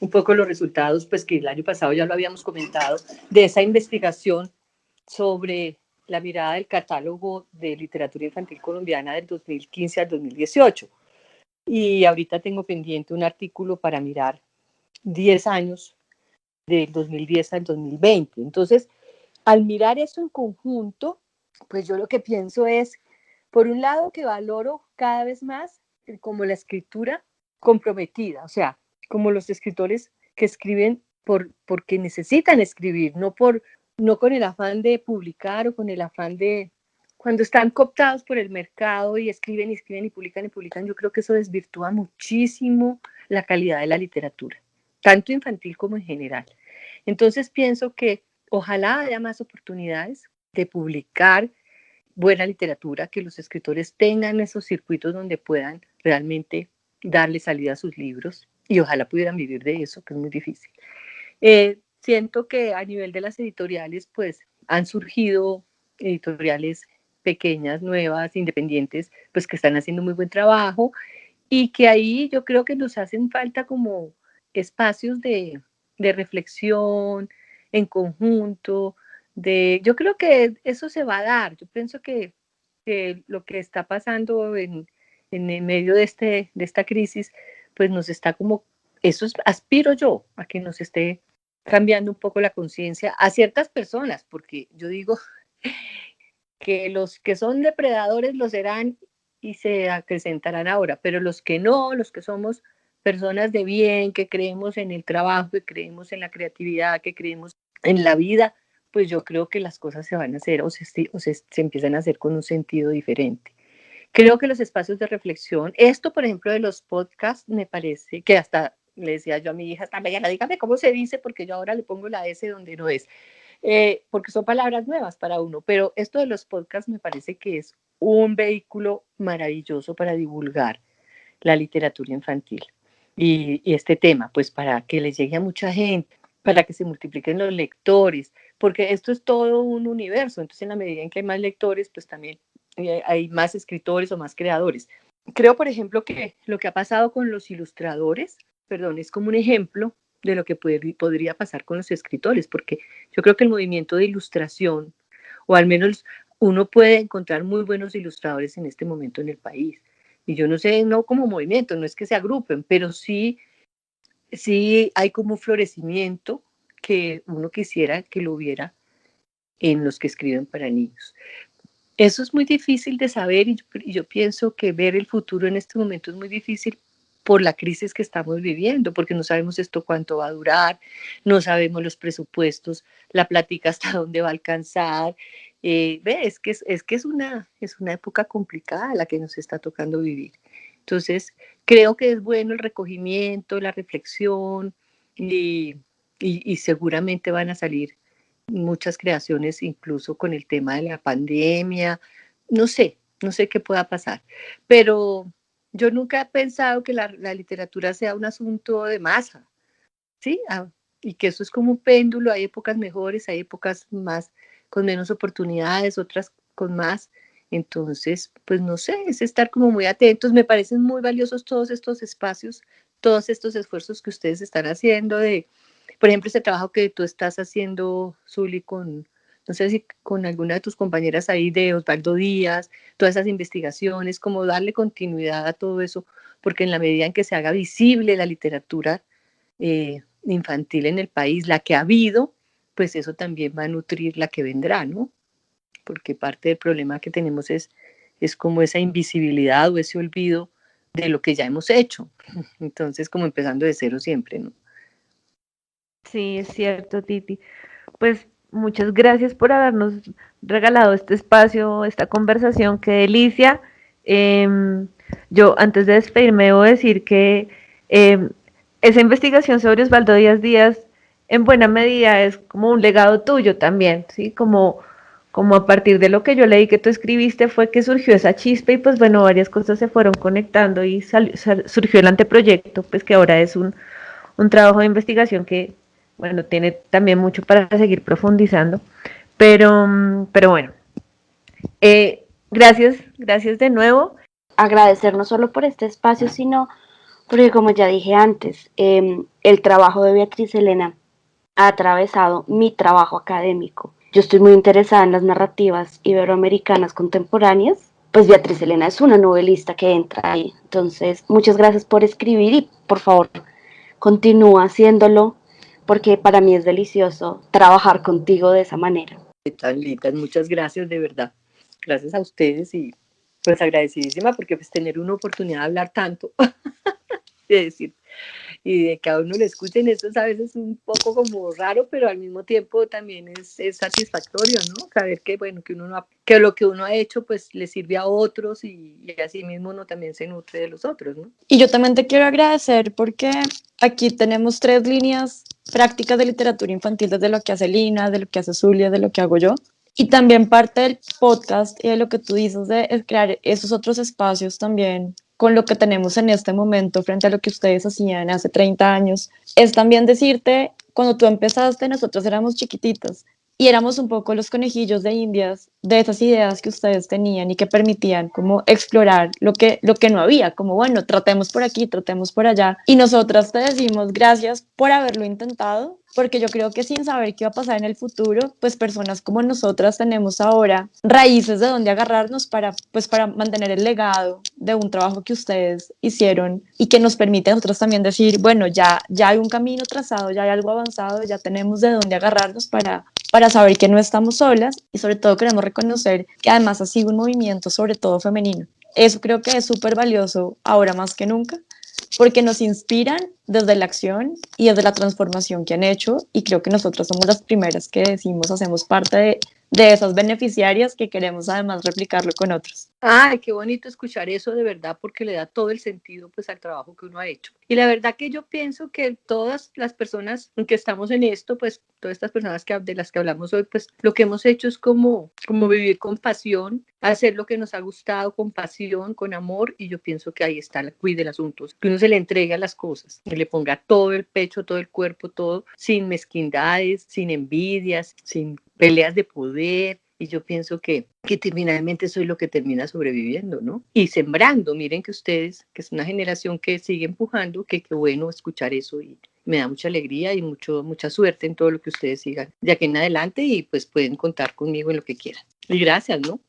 un poco los resultados, pues que el año pasado ya lo habíamos comentado, de esa investigación sobre la mirada del catálogo de literatura infantil colombiana del 2015 al 2018. Y ahorita tengo pendiente un artículo para mirar 10 años del 2010 al 2020. Entonces, al mirar eso en conjunto, pues yo lo que pienso es, por un lado, que valoro cada vez más como la escritura comprometida, o sea, como los escritores que escriben porque necesitan escribir, no con el afán de publicar o con el afán de, cuando están cooptados por el mercado y escriben y escriben y publican, yo creo que eso desvirtúa muchísimo la calidad de la literatura, tanto infantil como en general. Entonces pienso que ojalá haya más oportunidades de publicar buena literatura, que los escritores tengan esos circuitos donde puedan realmente darle salida a sus libros y ojalá pudieran vivir de eso, que es muy difícil. Siento que a nivel de las editoriales, pues han surgido editoriales pequeñas, nuevas, independientes, pues que están haciendo muy buen trabajo y que ahí yo creo que nos hacen falta como espacios de reflexión en conjunto, yo creo que eso se va a dar. Yo pienso que lo que está pasando en el medio de esta crisis, pues nos está como, aspiro yo a que nos esté cambiando un poco la conciencia a ciertas personas, porque yo digo que los que son depredadores lo serán y se acrecentarán ahora, pero los que no, los que somos personas de bien, que creemos en el trabajo, que creemos en la creatividad, que creemos en la vida, pues yo creo que las cosas se van a hacer se empiezan a hacer con un sentido diferente. Creo que los espacios de reflexión, esto por ejemplo de los podcasts, me parece que hasta le decía yo a mi hija, esta mañana, dígame cómo se dice, porque yo ahora le pongo la S donde no es, porque son palabras nuevas para uno, pero esto de los podcasts me parece que es un vehículo maravilloso para divulgar la literatura infantil y este tema, pues para que le llegue a mucha gente, para que se multipliquen los lectores, porque esto es todo un universo, entonces en la medida en que hay más lectores, pues también hay más escritores o más creadores. Creo, por ejemplo, que lo que ha pasado con los ilustradores, perdón, es como un ejemplo de lo que podría pasar con los escritores, porque yo creo que el movimiento de ilustración, o al menos uno puede encontrar muy buenos ilustradores en este momento en el país. Y yo no sé, no como movimiento, no es que se agrupen, pero sí hay como un florecimiento que uno quisiera que lo hubiera en los que escriben para niños. Eso es muy difícil de saber y yo pienso que ver el futuro en este momento es muy difícil por la crisis que estamos viviendo, porque no sabemos esto cuánto va a durar, no sabemos los presupuestos, la plática hasta dónde va a alcanzar. Es que es una época complicada la que nos está tocando vivir. Entonces, creo que es bueno el recogimiento, la reflexión y seguramente van a salir muchas creaciones, incluso con el tema de la pandemia. No sé qué pueda pasar, pero yo nunca he pensado que la literatura sea un asunto de masa, ¿sí? Y que eso es como un péndulo, hay épocas mejores, hay épocas más con menos oportunidades, otras con más. Entonces, pues no sé, es estar como muy atentos. Me parecen muy valiosos todos estos espacios, todos estos esfuerzos que ustedes están haciendo por ejemplo, ese trabajo que tú estás haciendo, Zuli, no sé si con alguna de tus compañeras ahí de Osvaldo Díaz, todas esas investigaciones, como darle continuidad a todo eso, porque en la medida en que se haga visible la literatura infantil en el país, la que ha habido, pues eso también va a nutrir la que vendrá, ¿no? Porque parte del problema que tenemos es como esa invisibilidad o ese olvido de lo que ya hemos hecho. Entonces, como empezando de cero siempre, ¿no? Sí, es cierto, Titi. Pues muchas gracias por habernos regalado este espacio, esta conversación, qué delicia. Yo antes de despedirme debo decir que esa investigación sobre Osvaldo Díaz Díaz en buena medida es como un legado tuyo también, ¿sí? Como a partir de lo que yo leí que tú escribiste fue que surgió esa chispa y pues bueno, varias cosas se fueron conectando y surgió el anteproyecto, pues que ahora es un trabajo de investigación que bueno, tiene también mucho para seguir profundizando, pero bueno, gracias de nuevo. Agradecer no solo por este espacio, sino porque como ya dije antes, el trabajo de Beatriz Elena ha atravesado mi trabajo académico. Yo estoy muy interesada en las narrativas iberoamericanas contemporáneas, pues Beatriz Elena es una novelista que entra ahí. Entonces, muchas gracias por escribir y por favor, continúa haciéndolo porque para mí es delicioso trabajar contigo de esa manera. Tan lindas, muchas gracias de verdad. Gracias a ustedes y pues agradecidísima porque pues tener una oportunidad de hablar tanto, de decir, y de que a uno le escuchen esto a veces un poco como raro, pero al mismo tiempo también es satisfactorio, ¿no? Saber que, bueno, que lo que uno ha hecho pues le sirve a otros y así mismo uno también se nutre de los otros, ¿no? Y yo también te quiero agradecer porque aquí tenemos 3 líneas prácticas de literatura infantil, desde lo que hace Lina, de lo que hace Zulia, de lo que hago yo. Y también parte del podcast y de lo que tú dices de crear esos otros espacios también con lo que tenemos en este momento frente a lo que ustedes hacían hace 30 años, es también decirte, cuando tú empezaste, nosotros éramos chiquititas y éramos un poco los conejillos de Indias de esas ideas que ustedes tenían y que permitían como explorar lo que no había, como bueno, tratemos por aquí, tratemos por allá. Y nosotras te decimos gracias por haberlo intentado, porque yo creo que sin saber qué va a pasar en el futuro, pues personas como nosotras tenemos ahora raíces de donde agarrarnos para, pues para mantener el legado de un trabajo que ustedes hicieron y que nos permite a nosotros también decir, bueno, ya hay un camino trazado, ya hay algo avanzado, ya tenemos de dónde agarrarnos para saber que no estamos solas y sobre todo queremos reconocer que además ha sido un movimiento sobre todo femenino. Eso creo que es súper valioso ahora más que nunca porque nos inspiran desde la acción y desde la transformación que han hecho y creo que nosotros somos las primeras que decimos, hacemos parte de esas beneficiarias que queremos además replicarlo con otros. Ay, qué bonito escuchar eso de verdad porque le da todo el sentido pues al trabajo que uno ha hecho. Y la verdad que yo pienso que todas las personas que estamos en esto, pues todas estas personas de las que hablamos hoy, pues lo que hemos hecho es como vivir con pasión, hacer lo que nos ha gustado con pasión, con amor y yo pienso que ahí está el quid del asunto, que uno se le entregue a las cosas, que le ponga todo el pecho, todo el cuerpo, todo sin mezquindades, sin envidias, sin peleas de poder. Y yo pienso que finalmente eso es lo que termina sobreviviendo, ¿no? Y sembrando, miren que ustedes, que es una generación que sigue empujando, que qué bueno escuchar eso y me da mucha alegría y mucha suerte en todo lo que ustedes sigan de aquí en adelante y pues pueden contar conmigo en lo que quieran. Y gracias, ¿no?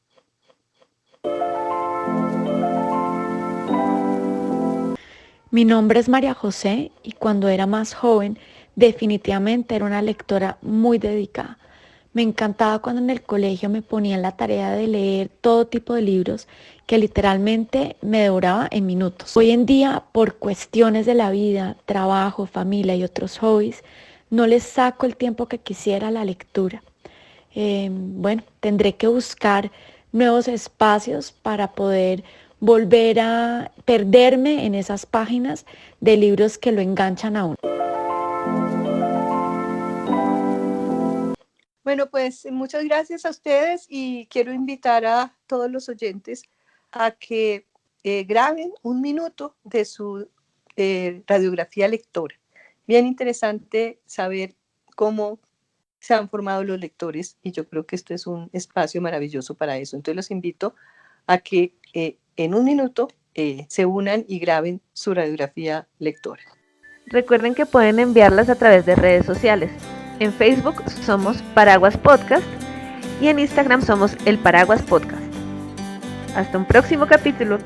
Mi nombre es María José y cuando era más joven definitivamente era una lectora muy dedicada. Me encantaba cuando en el colegio me ponían la tarea de leer todo tipo de libros que literalmente me devoraba en minutos. Hoy en día, por cuestiones de la vida, trabajo, familia y otros hobbies, no les saco el tiempo que quisiera a la lectura. Bueno, tendré que buscar nuevos espacios para poder volver a perderme en esas páginas de libros que lo enganchan a uno. Bueno, pues muchas gracias a ustedes y quiero invitar a todos los oyentes a que graben un minuto de su radiografía lectora. Bien interesante saber cómo se han formado los lectores y yo creo que esto es un espacio maravilloso para eso. Entonces los invito a que en un minuto se unan y graben su radiografía lectora. Recuerden que pueden enviarlas a través de redes sociales. En Facebook somos Paraguas Podcast y en Instagram somos El Paraguas Podcast. Hasta un próximo capítulo.